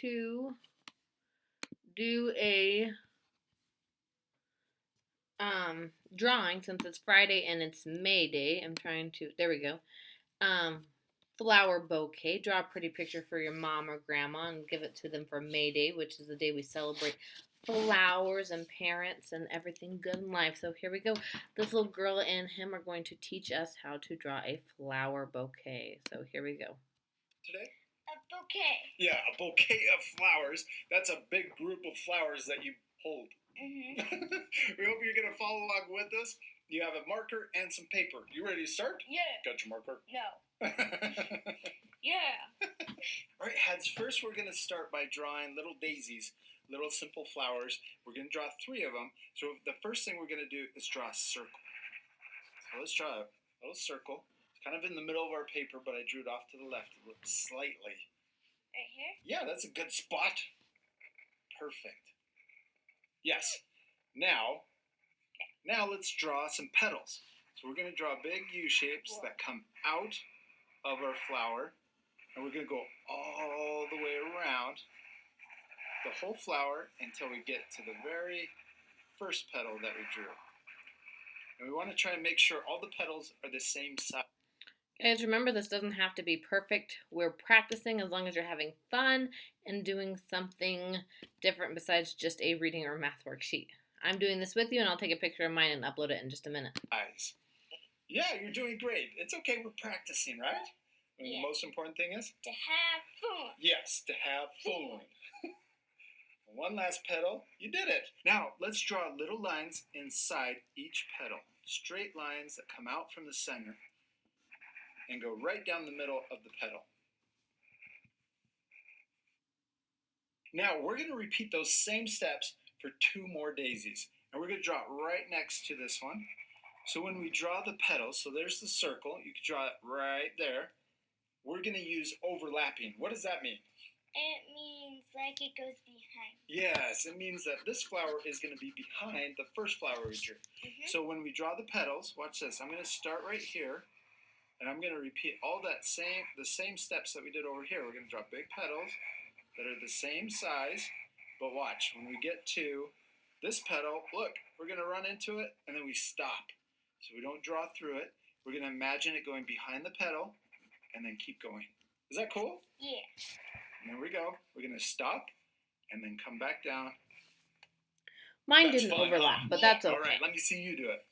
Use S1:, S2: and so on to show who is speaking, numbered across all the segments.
S1: to do a drawing since it's Friday and it's May Day. I'm trying to, there we go. Flower bouquet. Draw a pretty picture for your mom or grandma and give it to them for May Day, which is the day we celebrate flowers and parents and everything good in life. So here we go. This little girl and him are going to teach us how to draw a flower bouquet. So here we go.
S2: Today?
S3: A bouquet.
S2: Yeah, a bouquet of flowers. That's a big group of flowers that you hold.
S3: Mm-hmm.
S2: We hope you're going to follow along with us. You have a marker and some paper. You ready to start?
S3: Yeah.
S2: Got your marker?
S3: No. Yeah.
S2: All right, Hads, first we're going to start by drawing little daisies, little simple flowers. We're going to draw 3 of them. So the first thing we're going to do is draw a circle. So let's draw a little circle. It's kind of in the middle of our paper, but I drew it off to the left slightly.
S3: Right here?
S2: Yeah, that's a good spot. Perfect. Yes. Now let's draw some petals. So we're going to draw big U shapes that come out of our flower, and we're going to go all the way around the whole flower until we get to the very first petal that we drew. And we want to try and make sure all the petals are the same size.
S1: Guys, remember this doesn't have to be perfect. We're practicing as long as you're having fun and doing something different besides just a reading or math worksheet. I'm doing this with you, and I'll take a picture of mine and upload it in just a minute.
S2: Eyes. Yeah, you're doing great. It's okay, we're practicing, right? And
S3: Yeah.
S2: the most important thing is?
S3: To have fun.
S2: Yes, to have fun. One last petal. You did it. Now, let's draw little lines inside each petal. Straight lines that come out from the center and go right down the middle of the petal. Now, we're going to repeat those same steps for 2 more daisies. And we're going to draw it right next to this one. So when we draw the petals, so there's the circle. You can draw it right there. We're going to use overlapping. What does that mean?
S3: It means like it goes behind.
S2: Yes, it means that this flower is going to be behind the first flower we drew.
S3: Mm-hmm.
S2: So when we draw the petals, watch this. I'm going to start right here, and I'm going to repeat all the same steps that we did over here. We're going to draw big petals that are the same size, but watch. When we get to this petal, look, we're going to run into it, and then we stop. So we don't draw through it. We're going to imagine it going behind the petal, and then keep going. Is that cool?
S3: Yeah.
S2: And there we go. We're going to stop and then come back down.
S1: Mine
S2: That's
S1: didn't
S2: fun,
S1: overlap,
S2: huh?
S1: but that's okay.
S2: All right, let me see you do it.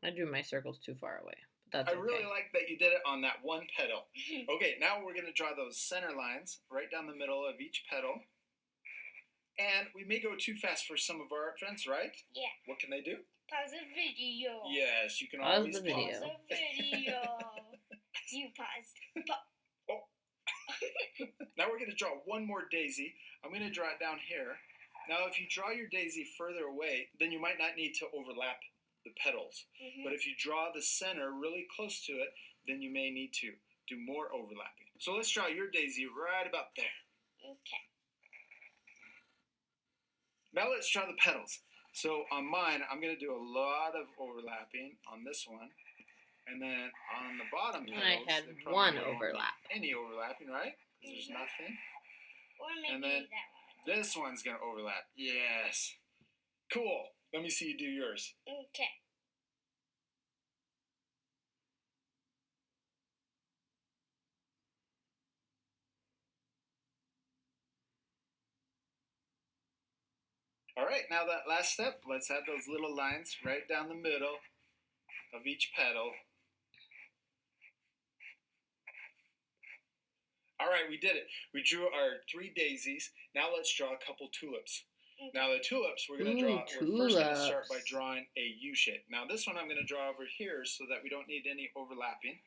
S1: I drew my circles too far away, but that's
S2: I
S1: okay.
S2: really like that you did it on that one petal. Okay, now we're going to draw those center lines right down the middle of each petal. And we may go too fast for some of our friends, right?
S3: Yeah.
S2: What can they do?
S3: Pause the video.
S2: Yes, you can
S1: Pause
S2: always
S1: the video.
S3: Pause the video. You paused.
S2: Now we're going to draw one more daisy. I'm going to draw it down here. Now if you draw your daisy further away, then you might not need to overlap the petals.
S3: Mm-hmm.
S2: But if you draw the center really close to it, then you may need to do more overlapping. So let's draw your daisy right about there.
S3: Okay.
S2: Now let's draw the petals. So on mine, I'm going to do a lot of overlapping on this one. And then on the bottom petals,
S1: I had
S2: they probably
S1: one
S2: won't need
S1: overlap.
S2: Any overlapping, right? Because there's nothing.
S3: Or maybe
S2: And then
S3: that one.
S2: This one's going to overlap. Yes. Cool. Let me see you do yours.
S3: Okay.
S2: All right, now that last step, let's add those little lines right down the middle of each petal. All right, we did it. We drew our 3 daisies. Now let's draw a couple tulips.
S3: Okay.
S2: Now the tulips, we're going to
S1: Ooh,
S2: draw. We're first going to start by
S1: tulips.
S2: drawing a U shape. Now this one I'm going to draw over here so that we don't need any overlapping.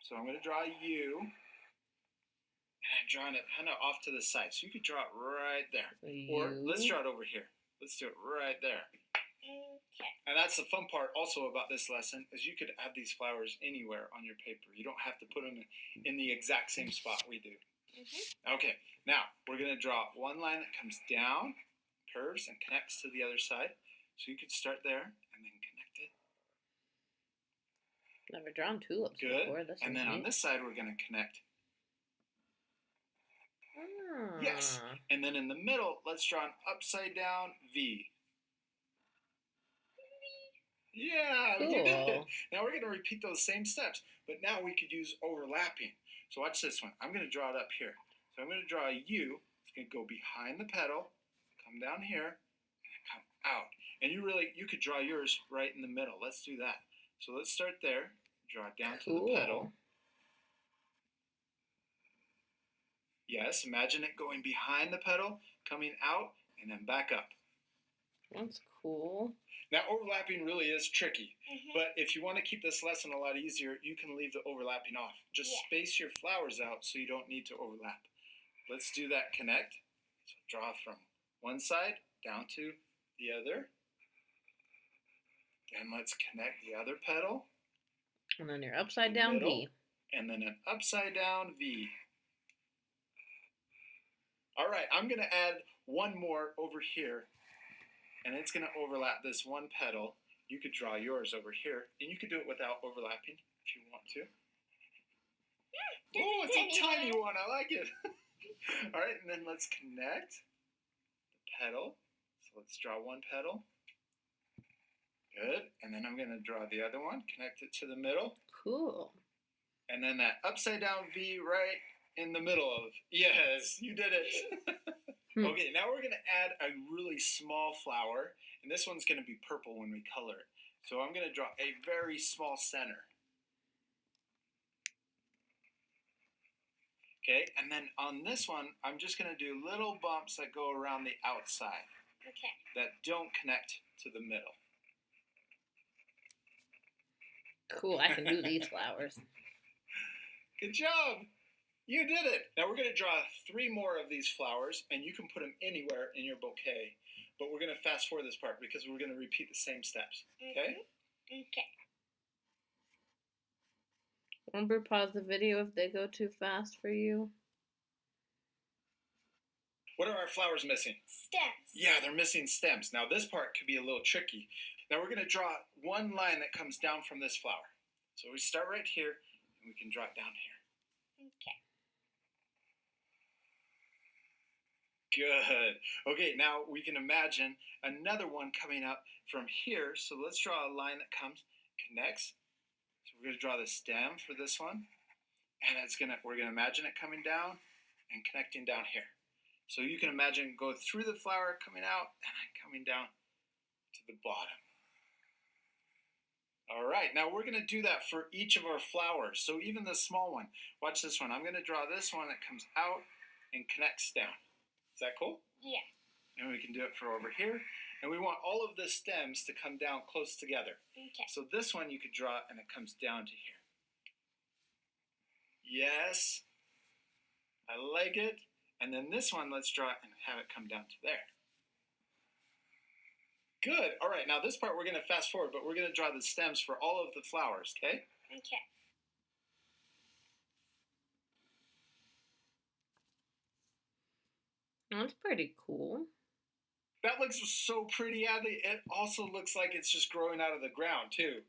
S2: So I'm going to draw a U, and I'm drawing it kind of off to the side. So you could draw it right there, or let's draw it over here. Let's do it right there.
S3: Okay.
S2: And that's the fun part also about this lesson is you could add these flowers anywhere on your paper. You don't have to put them in the exact same spot we do.
S3: Mm-hmm.
S2: Okay, now we're going to draw one line that comes down, curves, and connects to the other side. So you could start there and then connect it.
S1: Never drawn tulips
S2: Good.
S1: before. This
S2: And
S1: is
S2: then on
S1: neat.
S2: this side, we're going to connect Yes. And then in the middle, let's draw an upside down V. Yeah,
S1: Cool.
S2: you did it. Now we're going to repeat those same steps, but now we could use overlapping. So watch this one. I'm going to draw it up here. So I'm going to draw a U. It's going to go behind the petal, come down here, and come out. And you could draw yours right in the middle. Let's do that. So let's start there. Draw it down to the petal. Yes, imagine it going behind the petal, coming out, and then back up.
S1: That's cool.
S2: Now, overlapping really is tricky, but if you want to keep this lesson a lot easier, you can leave the overlapping off. Just space your flowers out so you don't need to overlap. Let's do that connect. So draw from one side down to the other. And let's connect the other petal.
S1: And then your upside down V.
S2: And then an upside down V. All right, I'm going to add one more over here, and it's going to overlap this one petal. You could draw yours over here, and you could do it without overlapping if you want to. Oh, it's a tiny one. I like it. All right, and then let's connect the petal. So let's draw one petal. Good. And then I'm going to draw the other one, connect it to the middle.
S1: Cool.
S2: And then that upside down V right in the middle of. Yes, you did it. Okay, now we're going to add a really small flower, and this one's going to be purple when we color it. So I'm going to draw a very small center. Okay, and then on this one, I'm just going to do little bumps that go around the outside.
S3: Okay.
S2: That don't connect to the middle.
S1: Cool, I can do these flowers.
S2: Good job. You did it. Now we're going to draw 3 more of these flowers, and you can put them anywhere in your bouquet. But we're going to fast forward this part because we're going to repeat the same steps. Okay?
S3: Okay.
S1: Remember, pause the video if they go too fast for you.
S2: What are our flowers missing?
S3: Stems.
S2: Yeah, they're missing stems. Now this part could be a little tricky. Now we're going to draw one line that comes down from this flower. So we start right here, and we can draw it down here.
S3: Okay.
S2: Good. Okay, now we can imagine another one coming up from here. So let's draw a line that connects. So we're going to draw the stem for this one. And we're going to imagine it coming down and connecting down here. So you can imagine go through the flower, coming out, and then coming down to the bottom. All right, now we're going to do that for each of our flowers. So even the small one. Watch this one. I'm going to draw this one that comes out and connects down. Is that cool?
S3: Yeah.
S2: And we can do it for over here. And we want all of the stems to come down close together.
S3: Okay.
S2: So this one you could draw and it comes down to here. Yes. I like it. And then this one, let's draw and have it come down to there. Good. All right, now this part we're going to fast forward, but we're going to draw the stems for all of the flowers, okay?
S3: Okay.
S1: That's pretty cool.
S2: That looks so pretty, Adley. It also looks like it's just growing out of the ground, too.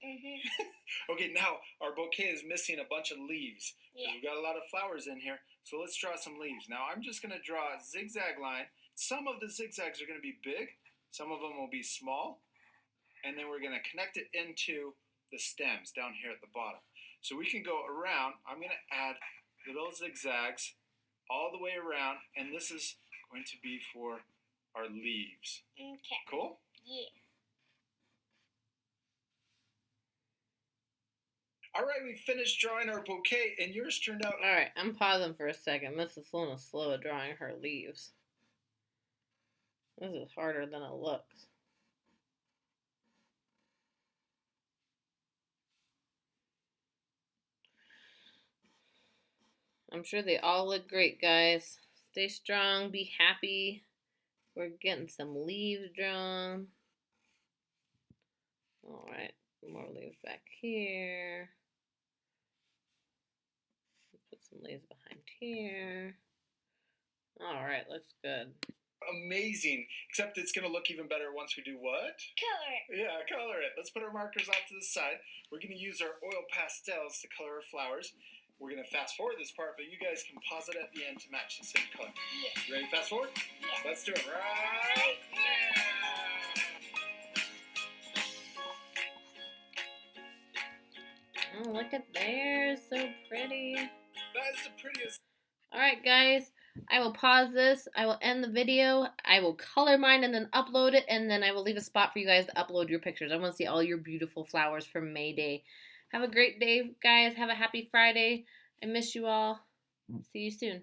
S2: Okay, now our bouquet is missing a bunch of leaves.
S3: Yeah.
S2: We've got a lot of flowers in here, so let's draw some leaves. Now I'm just going to draw a zigzag line. Some of the zigzags are going to be big. Some of them will be small, and then we're going to connect it into the stems down here at the bottom. So we can go around. I'm going to add little zigzags all the way around, and this is going to be for our leaves.
S3: Okay.
S2: Cool?
S3: Yeah.
S2: All right, we finished drawing our bouquet, and yours turned out...
S1: All right, I'm pausing for a second. Mrs. Luna's slow at drawing her leaves. This is harder than it looks. I'm sure they all look great, guys. Stay strong, be happy. We're getting some leaves drawn. All right, more leaves back here. Put some leaves behind here. All right, looks good.
S2: Amazing. Except it's going to look even better once we do what?
S3: Color it.
S2: Yeah, color it. Let's put our markers off to the side. We're going to use our oil pastels to color our flowers. We're going to fast forward this part, but you guys can pause it at the end to match the same color.
S3: Yeah.
S2: You ready to fast forward?
S3: Yeah.
S2: Let's do it right now.
S1: Oh, look at there. So pretty.
S2: That is the prettiest.
S1: Alright, guys. I will pause this. I will end the video. I will color mine and then upload it. And then I will leave a spot for you guys to upload your pictures. I want to see all your beautiful flowers for May Day. Have a great day, guys. Have a happy Friday. I miss you all. See you soon.